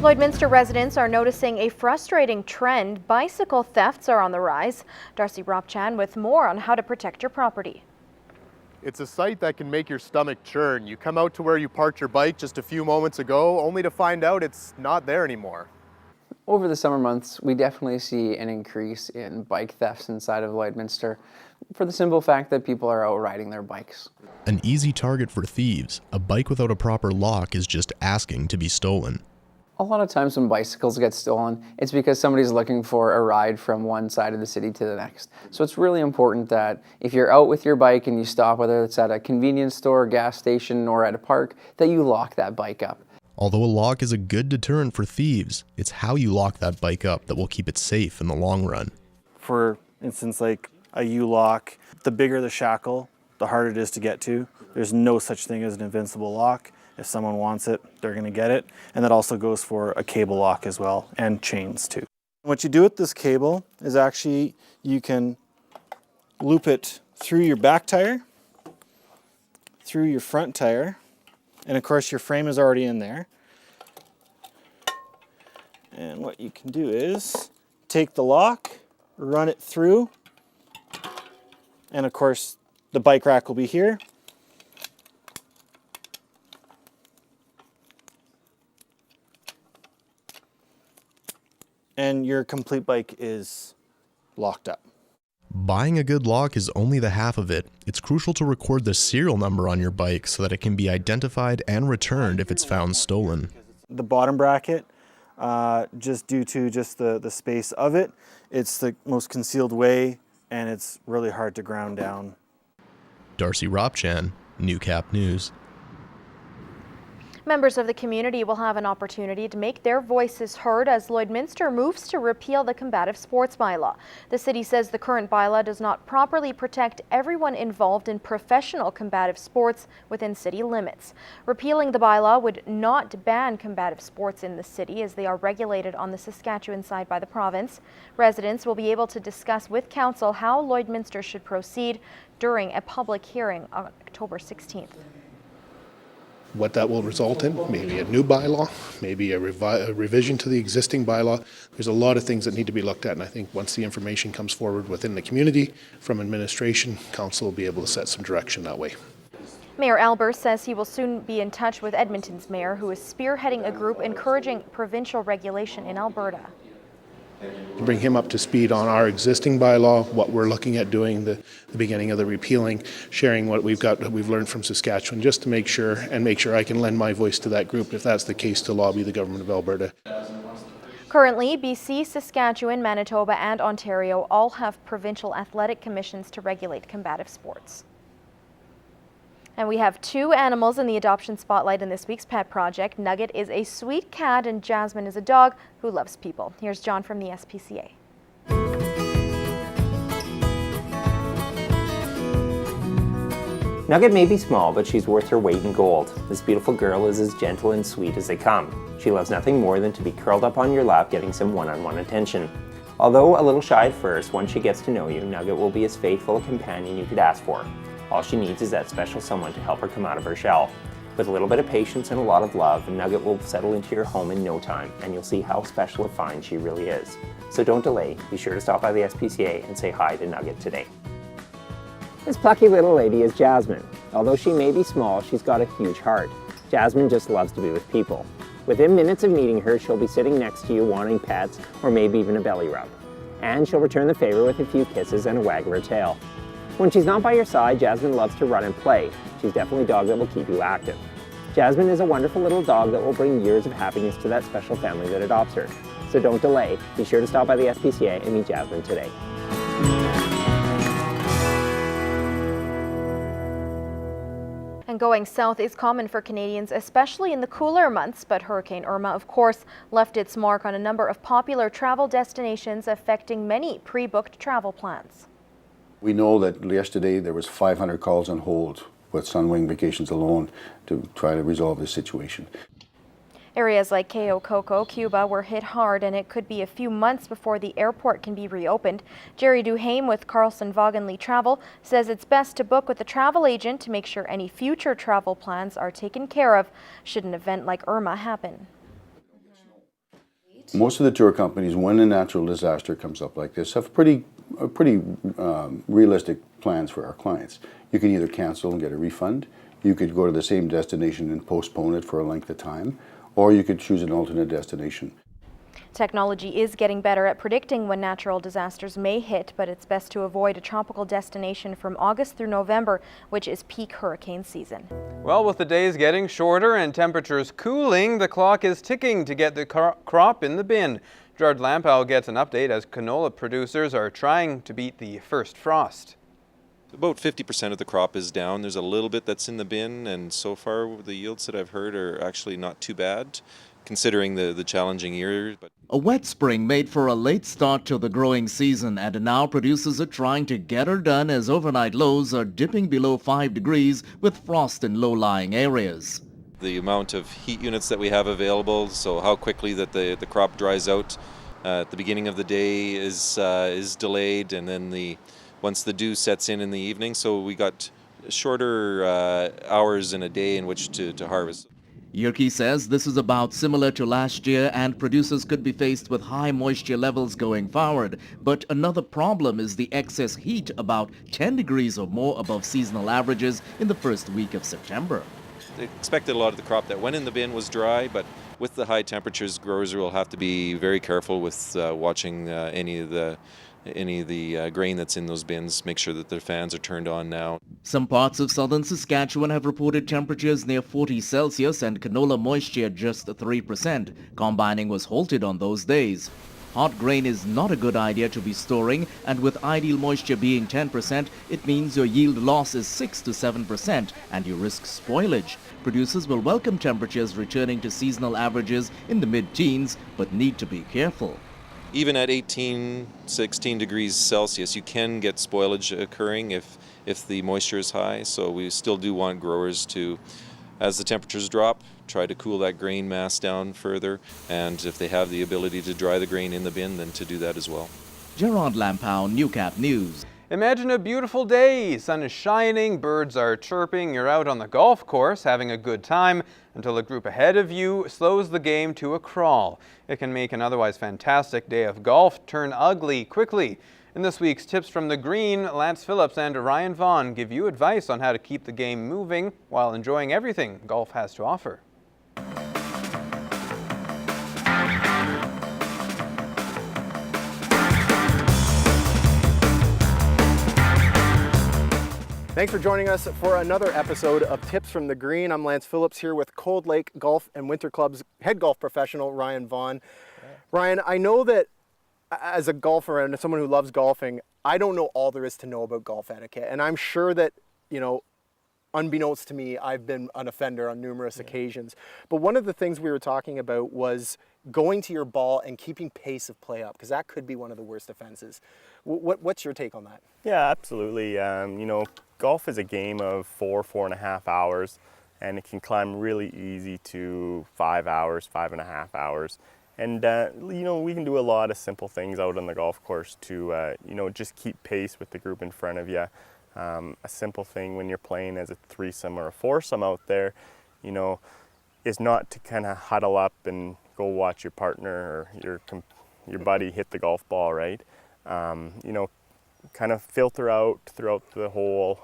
Lloydminster residents are noticing a frustrating trend. Bicycle thefts are on the rise. Darcy Ropchan with more on how to protect your property. It's a sight that can make your stomach churn. You come out to where you parked your bike just a few moments ago, only to find out it's not there anymore. Over the summer months, we definitely see an increase in bike thefts inside of Lloydminster for the simple fact that people are out riding their bikes. An easy target for thieves, a bike without a proper lock is just asking to be stolen. A lot of times when bicycles get stolen, it's because somebody's looking for a ride from one side of the city to the next. So it's really important that if you're out with your bike and you stop, whether it's at a convenience store, gas station, or at a park, that you lock that bike up. Although a lock is a good deterrent for thieves, it's how you lock that bike up that will keep it safe in the long run. For instance, like a U-lock, the bigger the shackle, the harder it is to get to. There's no such thing as an invincible lock. If someone wants it, they're going to get it. And that also goes for a cable lock as well, and chains too. What you do with this cable is actually you can loop it through your back tire, through your front tire, and of course your frame is already in there. And what you can do is take the lock, run it through, and of course the bike rack will be here. And your complete bike is locked up. Buying a good lock is only the half of it. It's crucial to record the serial number on your bike so that it can be identified and returned if it's found stolen. The bottom bracket, just due to the space of it, it's the most concealed way and it's really hard to ground down. Darcy Ropchan, Newcap News. Members of the community will have an opportunity to make their voices heard as Lloydminster moves to repeal the combative sports bylaw. The city says the current bylaw does not properly protect everyone involved in professional combative sports within city limits. Repealing the bylaw would not ban combative sports in the city as they are regulated on the Saskatchewan side by the province. Residents will be able to discuss with council how Lloydminster should proceed during a public hearing on October 16th. What that will result in, maybe a new bylaw, maybe a revision to the existing bylaw. There's a lot of things that need to be looked at, and I think once the information comes forward within the community from administration, council will be able to set some direction that way. Mayor Albers says he will soon be in touch with Edmonton's mayor, who is spearheading a group encouraging provincial regulation in Alberta. To bring him up to speed on our existing bylaw, what we're looking at doing, the beginning of the repealing, sharing what we've learned from Saskatchewan, just to make sure I can lend my voice to that group if that's the case, to lobby the government of Alberta. Currently, BC, Saskatchewan, Manitoba, and Ontario all have provincial athletic commissions to regulate combative sports. And we have two animals in the adoption spotlight in this week's pet project. Nugget is a sweet cat and Jasmine is a dog who loves people. Here's John from the SPCA. Nugget may be small, but she's worth her weight in gold. This beautiful girl is as gentle and sweet as they come. She loves nothing more than to be curled up on your lap getting some one-on-one attention. Although a little shy at first, once she gets to know you, Nugget will be as faithful a companion you could ask for. All she needs is that special someone to help her come out of her shell. With a little bit of patience and a lot of love, Nugget will settle into your home in no time, and you'll see how special a find she really is. So don't delay, be sure to stop by the SPCA and say hi to Nugget today. This plucky little lady is Jasmine. Although she may be small, she's got a huge heart. Jasmine just loves to be with people. Within minutes of meeting her, she'll be sitting next to you wanting pets or maybe even a belly rub. And she'll return the favor with a few kisses and a wag of her tail. When she's not by your side, Jasmine loves to run and play. She's definitely a dog that will keep you active. Jasmine is a wonderful little dog that will bring years of happiness to that special family that adopts her. So don't delay. Be sure to stop by the SPCA and meet Jasmine today. And going south is common for Canadians, especially in the cooler months, but Hurricane Irma, of course, left its mark on a number of popular travel destinations, affecting many pre-booked travel plans. We know that yesterday there was 500 calls on hold with Sunwing Vacations alone to try to resolve this situation. Areas like Cayo Coco, Cuba were hit hard, and it could be a few months before the airport can be reopened. Jerry Duhame with Carlson Vaughan Travel says it's best to book with a travel agent to make sure any future travel plans are taken care of should an event like Irma happen. Most of the tour companies, when a natural disaster comes up like this, have pretty realistic plans for our clients. You can either cancel and get a refund, you could go to the same destination and postpone it for a length of time, or you could choose an alternate destination. Technology is getting better at predicting when natural disasters may hit, but it's best to avoid a tropical destination from August through November, which is peak hurricane season. Well, with the days getting shorter and temperatures cooling, the clock is ticking to get the crop in the bin. Gerard Lampow gets an update as canola producers are trying to beat the first frost. About 50% of the crop is down. There's a little bit that's in the bin, and so far the yields that I've heard are actually not too bad, considering the challenging year. A wet spring made for a late start to the growing season, and now producers are trying to get her done as overnight lows are dipping below 5 degrees with frost in low-lying areas. The amount of heat units that we have available, so how quickly that the crop dries out at the beginning of the day is delayed, and then once the dew sets in the evening, so we got shorter hours in a day in which to harvest. Yerke says this is about similar to last year, and producers could be faced with high moisture levels going forward. But another problem is the excess heat, about 10 degrees or more above seasonal averages in the first week of September. They expected a lot of the crop that went in the bin was dry, but with the high temperatures, growers will have to be very careful with watching any of the grain that's in those bins, make sure that their fans are turned on now. Some parts of southern Saskatchewan have reported temperatures near 40 Celsius and canola moisture just 3%. Combining was halted on those days. Hot grain is not a good idea to be storing, and with ideal moisture being 10%, it means your yield loss is 6 to 7% and you risk spoilage. Producers will welcome temperatures returning to seasonal averages in the mid-teens, but need to be careful. Even at 18, 16 degrees Celsius, you can get spoilage occurring if the moisture is high. So we still do want growers to, as the temperatures drop, try to cool that grain mass down further. And if they have the ability to dry the grain in the bin, then to do that as well. Gerard Lampow, Newcap News. Imagine a beautiful day. Sun is shining, birds are chirping, you're out on the golf course having a good time until a group ahead of you slows the game to a crawl. It can make an otherwise fantastic day of golf turn ugly quickly. In this week's Tips from the Green, Lance Phillips and Ryan Vaughn give you advice on how to keep the game moving while enjoying everything golf has to offer. Thanks for joining us for another episode of Tips from the Green. I'm Lance Phillips here with Cold Lake Golf and Winter Club's head golf professional, Ryan Vaughn. Ryan, I know that as a golfer and as someone who loves golfing, I don't know all there is to know about golf etiquette. And I'm sure that, unbeknownst to me, I've been an offender on numerous occasions. But one of the things we were talking about was going to your ball and keeping pace of play up, because that could be one of the worst offenses. What's your take on that? Yeah, absolutely. Golf is a game of 4.5 hours, and it can climb really easy to 5 hours, 5.5 hours. And, we can do a lot of simple things out on the golf course to, just keep pace with the group in front of you. A simple thing when you're playing as a threesome or a foursome out there, is not to kind of huddle up and go watch your partner or your buddy hit the golf ball, right? Kind of filter out throughout the hole,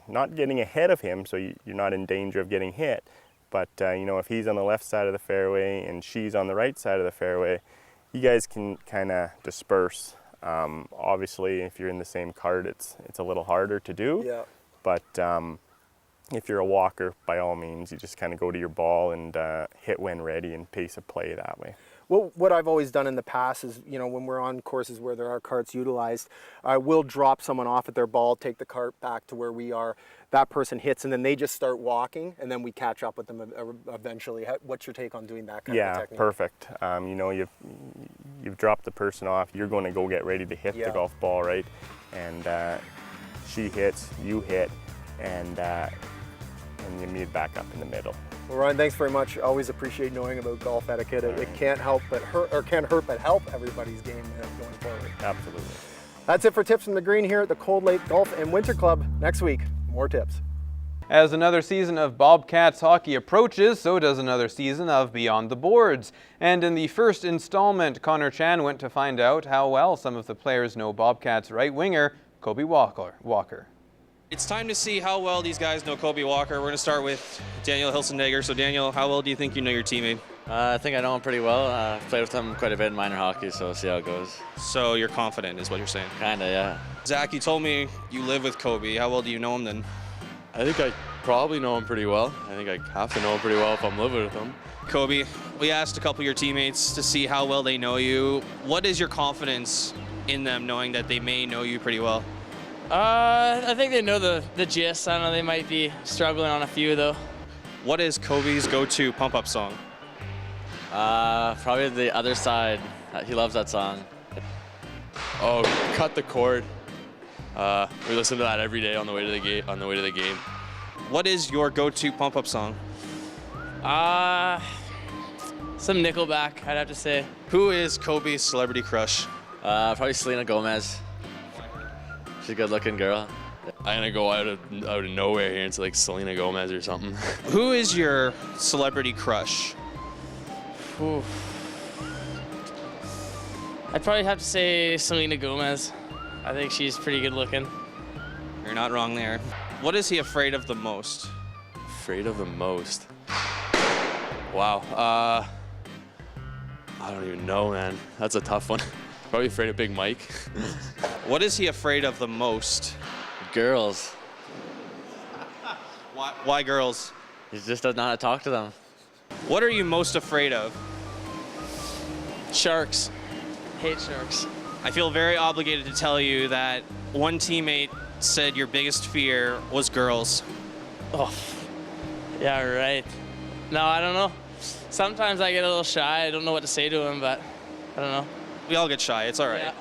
not getting ahead of him so you're not in danger of getting hit. But, if he's on the left side of the fairway and she's on the right side of the fairway, you guys can kind of disperse. Obviously, if you're in the same cart, it's a little harder to do. Yeah. But if you're a walker, by all means, you just kind of go to your ball and hit when ready and pace of play that way. Well, what I've always done in the past is, when we're on courses where there are carts utilized, I will drop someone off at their ball, take the cart back to where we are, that person hits, and then they just start walking, and then we catch up with them eventually. What's your take on doing that kind of technique? Yeah, perfect. You've dropped the person off, you're going to go get ready to hit the golf ball, right? And she hits, you hit, and you meet back up in the middle. Well, Ryan, thanks very much. Always appreciate knowing about golf etiquette. It can't hurt but help everybody's game going forward. Absolutely. That's it for Tips from the Green here at the Cold Lake Golf and Winter Club. Next week, more tips. As another season of Bobcats hockey approaches, so does another season of Beyond the Boards. And in the first installment, Connor Chan went to find out how well some of the players know Bobcats right winger Kobe Walker. It's time to see how well these guys know Kobe Walker. We're going to start with Daniel Hilsendegger. So Daniel, how well do you think you know your teammate? I think I know him pretty well. I played with him quite a bit in minor hockey, so we'll see how it goes. So you're confident is what you're saying? Kinda, yeah. Zach, you told me you live with Kobe. How well do you know him then? I think I probably know him pretty well. I think I have to know him pretty well if I'm living with him. Kobe, we asked a couple of your teammates to see how well they know you. What is your confidence in them knowing that they may know you pretty well? I think they know the gist. I don't know, they might be struggling on a few though. What is Kobe's go-to pump-up song? Probably The Other Side. He loves that song. Oh, Cut the Cord. We listen to that every day on the way to the game. What is your go-to pump-up song? Some Nickelback, I'd have to say. Who is Kobe's celebrity crush? Probably Selena Gomez. She's a good-looking girl. I'm gonna go out of nowhere here and say like Selena Gomez or something. Who is your celebrity crush? Ooh. I'd probably have to say Selena Gomez. I think she's pretty good looking. You're not wrong there. What is he afraid of the most? Afraid of the most? Wow. I don't even know, man. That's a tough one. Probably afraid of Big Mike. What is he afraid of the most? Girls. Why girls? He just doesn't know how to talk to them. What are you most afraid of? Sharks. Hate sharks. I feel very obligated to tell you that one teammate said your biggest fear was girls. Oh, yeah, right. No, I don't know. Sometimes I get a little shy. I don't know what to say to him, but I don't know. We all get shy. It's all right. Yeah.